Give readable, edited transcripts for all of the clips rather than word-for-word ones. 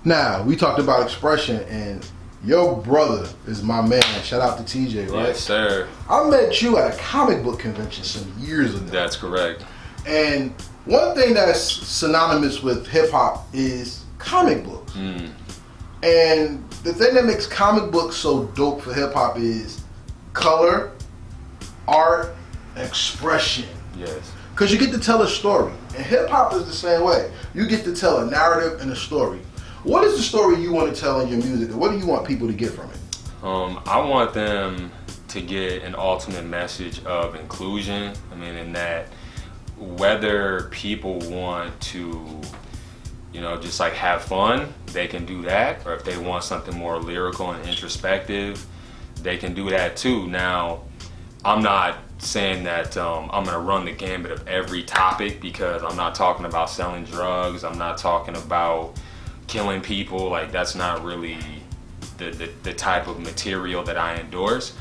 Now, we talked about expression, and your brother is my man. Shout out to TJ, right? Yes, sir. I met you at a comic book convention some years ago. That's correct. And one thing that's synonymous with hip hop is comic books. And the thing that makes comic books so dope for hip hop is color, art, expression. Yes. Because you get to tell a story. And hip hop is the same way. You get to tell a narrative and a story. What is the story you want to tell in your music, and what do you want people to get from it? I want them to get an ultimate message of inclusion. I mean, in that whether people want to, you know, just like have fun, they can do that. Or if they want something more lyrical and introspective, they can do that too. Now, I'm not saying that I'm gonna run the gambit of every topic, because I'm not talking about selling drugs. I'm not talking about killing people. Like, that's not really the type of material that I endorse.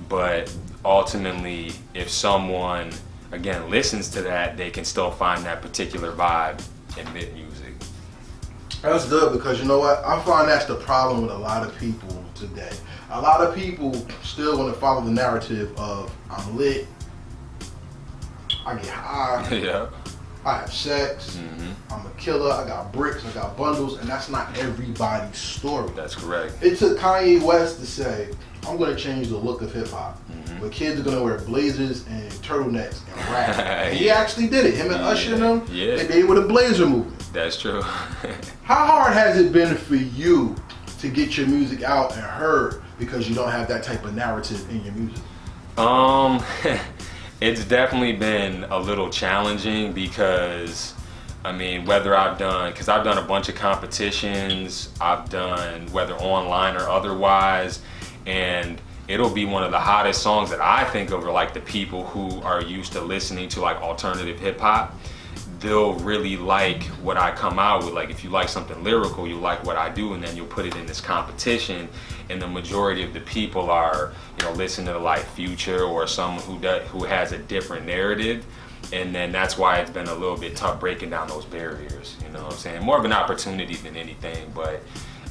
But ultimately, if someone, again, listens to that, they can still find that particular vibe in Mitt Music. That's good, because you know what? I find that's the problem with a lot of people today. A lot of people still want to follow the narrative of, I'm lit, I get high, Yeah. I have sex, I'm a killer, I got bricks, I got bundles, and that's not everybody's story. That's correct. It took Kanye West to say, I'm going to change the look of hip hop. But kids are going to wear blazers and turtlenecks and rap. And he actually did it. Him and Usher and them, they did it with a blazer movement. That's true. How hard has it been for you to get your music out and heard because you don't have that type of narrative in your music? It's definitely been a little challenging, because I mean, whether I've done a bunch of competitions, I've done whether online or otherwise, and it'll be one of the hottest songs that I think of, are like the people who are used to listening to like alternative hip hop. They'll really like what I come out with. Like, if you like something lyrical, you like what I do, and then you'll put it in this competition, and the majority of the people are, you know, listening to like Future or someone who has a different narrative, and then that's why it's been a little bit tough breaking down those barriers. You know what I'm saying? More of an opportunity than anything, but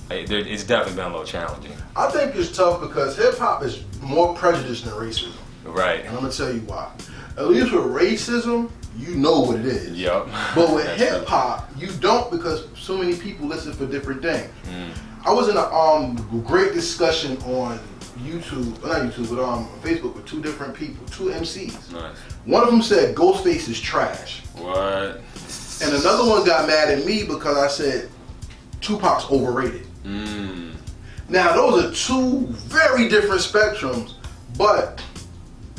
it's definitely been a little challenging. I think it's tough because hip hop is more prejudiced than racism. Right. And I'm gonna tell you why. At least with racism, you know what it is. Yep. But with hip hop, you don't, because so many people listen for different things. I was in a great discussion on YouTube, not YouTube, but on Facebook with two different people, two MCs. Nice. One of them said Ghostface is trash. What? And another one got mad at me because I said Tupac's overrated. Now, those are two very different spectrums, but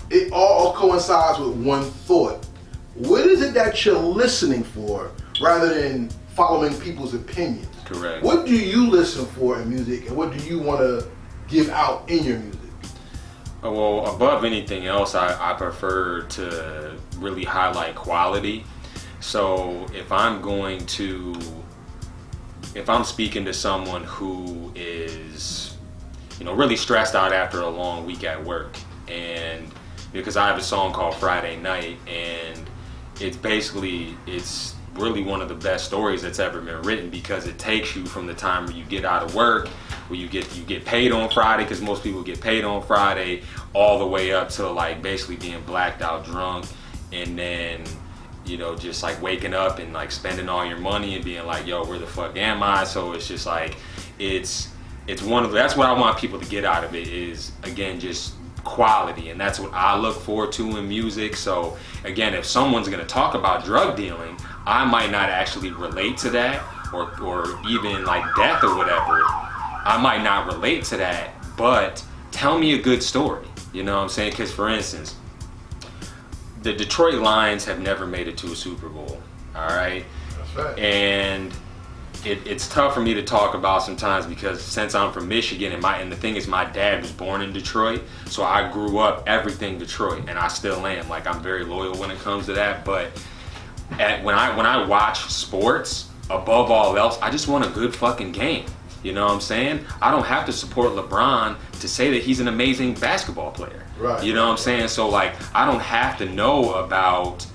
it all coincides with one thought. What is it that you're listening for rather than following people's opinions? Correct. What do you listen for in music, and what do you want to give out in your music? Well, above anything else, I prefer to really highlight quality. So if I'm speaking to someone who is, you know, really stressed out after a long week at work, and because I have a song called Friday Night, and it's really one of the best stories that's ever been written, because it takes you from the time where you get out of work, where you get paid on Friday, because most people get paid on Friday, all the way up to like basically being blacked out drunk, and then, you know, just like waking up and like spending all your money and being like, yo, where the fuck am I? So it's just like, that's what I want people to get out of it, is, again, just quality, and that's what I look forward to in music. So again, if someone's going to talk about drug dealing, I might not actually relate to that, or even like death or whatever. I might not relate to that, but tell me a good story. You know what I'm saying? Because, for instance, the Detroit Lions have never made it to a Super Bowl. All right. That's right. And it's tough for me to talk about sometimes, because since I'm from Michigan, and the thing is, my dad was born in Detroit, so I grew up everything Detroit, and I still am. Like, I'm very loyal when it comes to that. But when I watch sports, above all else, I just want a good fucking game. You know what I'm saying? I don't have to support LeBron to say that he's an amazing basketball player. Right. You know what I'm saying? So like, I don't have to know about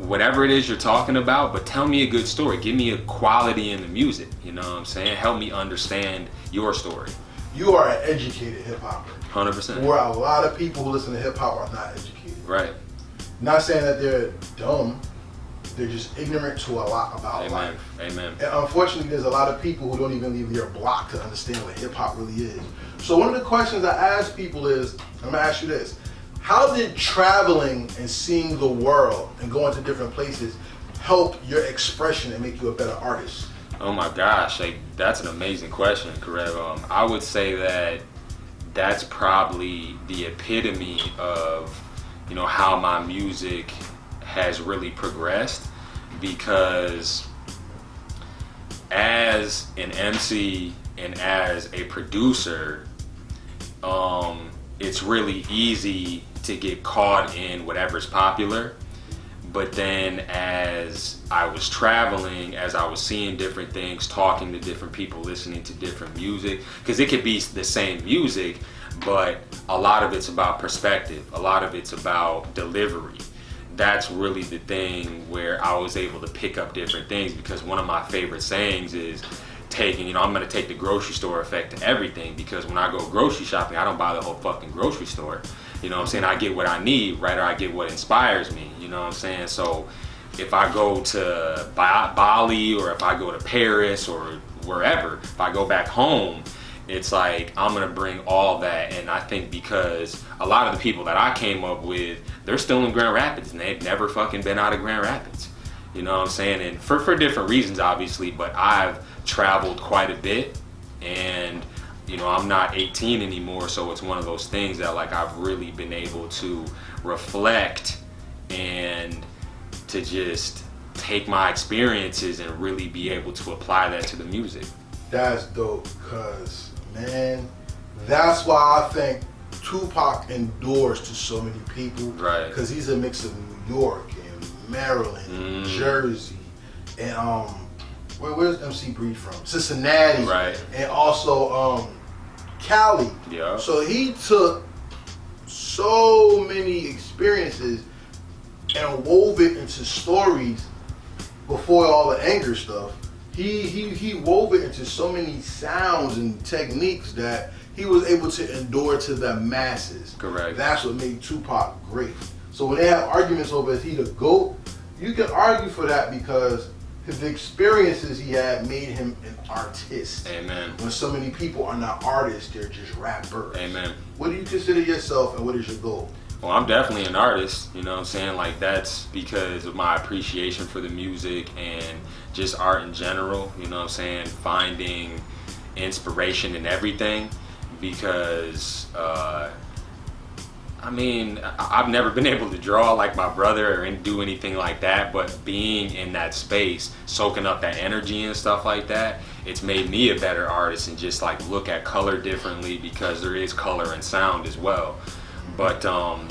whatever it is you're talking about, but tell me a good story. Give me a quality in the music. You know what I'm saying? Help me understand your story. You are an educated hip hopper. 100%. Where a lot of people who listen to hip hop are not educated. Right. Not saying that they're dumb. They're just ignorant to a lot about life. Amen. And unfortunately, there's a lot of people who don't even leave their block to understand what hip hop really is. So one of the questions I ask people is, I'm gonna ask you this: how did traveling and seeing the world and going to different places help your expression and make you a better artist? Oh my gosh, like that's an amazing question, Karev. I would say that that's probably the epitome of, you know, how my music has really progressed, because as an MC and as a producer, it's really easy to get caught in whatever's popular. But then as I was traveling, as I was seeing different things, talking to different people, listening to different music, because it could be the same music, but a lot of it's about perspective, a lot of it's about delivery. That's really the thing where I was able to pick up different things, because one of my favorite sayings is taking, you know, I'm going to take the grocery store effect to everything, because when I go grocery shopping, I don't buy the whole fucking grocery store. You know what I'm saying? I get what I need, right? Or I get what inspires me, you know what I'm saying? So if I go to Bali, or if I go to Paris or wherever, if I go back home, it's like I'm gonna bring all that. And I think because a lot of the people that I came up with, they're still in Grand Rapids and they've never fucking been out of Grand Rapids. You know what I'm saying? And for different reasons, obviously, but I've traveled quite a bit, and you know, I'm not 18 anymore, so it's one of those things that like I've really been able to reflect and to just take my experiences and really be able to apply that to the music. That's dope, cause man, that's why I think Tupac endures to so many people. Right. Because he's a mix of New York and Maryland, Jersey, and where's MC Breed from? Cincinnati. Right. And also Cali. Yeah. So he took so many experiences and wove it into stories before all the anger stuff. He wove it into so many sounds and techniques that he was able to endure to the masses. Correct. That's what made Tupac great. So when they have arguments over is he the GOAT, you can argue for that because the experiences he had made him an artist. Amen. When so many people are not artists, they're just rappers. Amen. What do you consider yourself, and what is your goal? Well, I'm definitely an artist, you know what I'm saying? Like, that's because of my appreciation for the music and just art in general, you know what I'm saying? Finding inspiration in everything, because I mean, I've never been able to draw like my brother or do anything like that, but being in that space, soaking up that energy and stuff like that, it's made me a better artist and just like look at color differently, because there is color and sound as well. But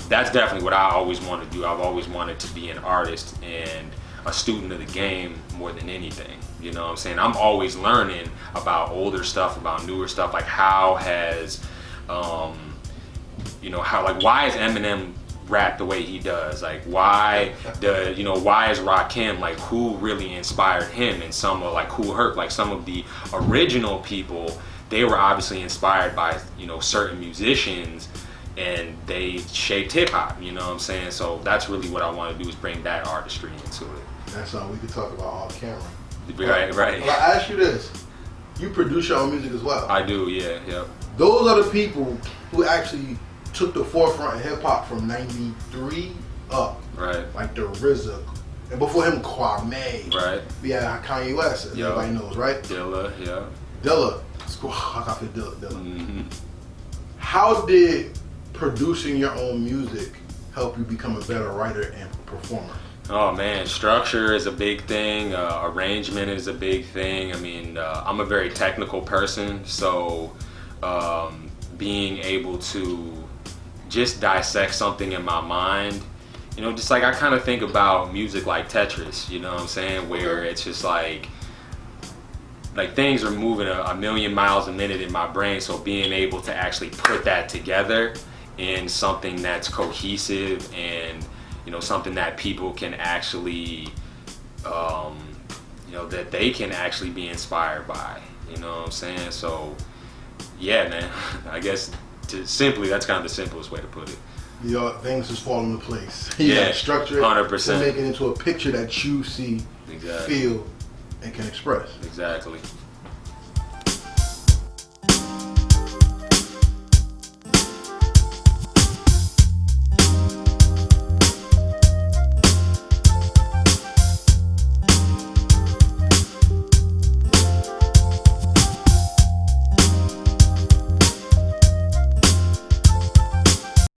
that's definitely what I always want to do. I've always wanted to be an artist and a student of the game more than anything. You know what I'm saying? I'm always learning about older stuff, about newer stuff, like how has you know, how, like, why is Eminem rap the way he does? Like, why why is Rakim, like, who really inspired him? And some of, like, who hurt, like, some of the original people, they were obviously inspired by, you know, certain musicians, and they shaped hip hop, you know what I'm saying? So that's really what I want to do, is bring that artistry into it. That's something we could talk about off camera. Right. Well, I ask you this. You produce your own music as well. I do, yeah, yep. Those are the people who actually took the forefront of hip hop from '93 up. Right. Like the RZA, and before him Kwame. Right. We had Kanye West, as everybody knows, right? Dilla, yeah. Dilla. I got Dilla. Mm-hmm. How did producing your own music help you become a better writer and performer? Oh man, structure is a big thing. Arrangement is a big thing. I mean, I'm a very technical person, so being able to just dissect something in my mind, you know, just like I kind of think about music like Tetris, you know what I'm saying, where it's just like things are moving a million miles a minute in my brain, so being able to actually put that together in something that's cohesive and, you know, something that people can actually, you know, that they can actually be inspired by. You know what I'm saying? So, yeah, man. I guess simply, that's kind of the simplest way to put it. Things just fall into place. You gotta structure it 100%. and make it into a picture that you see, exactly. feel, and can express. Exactly.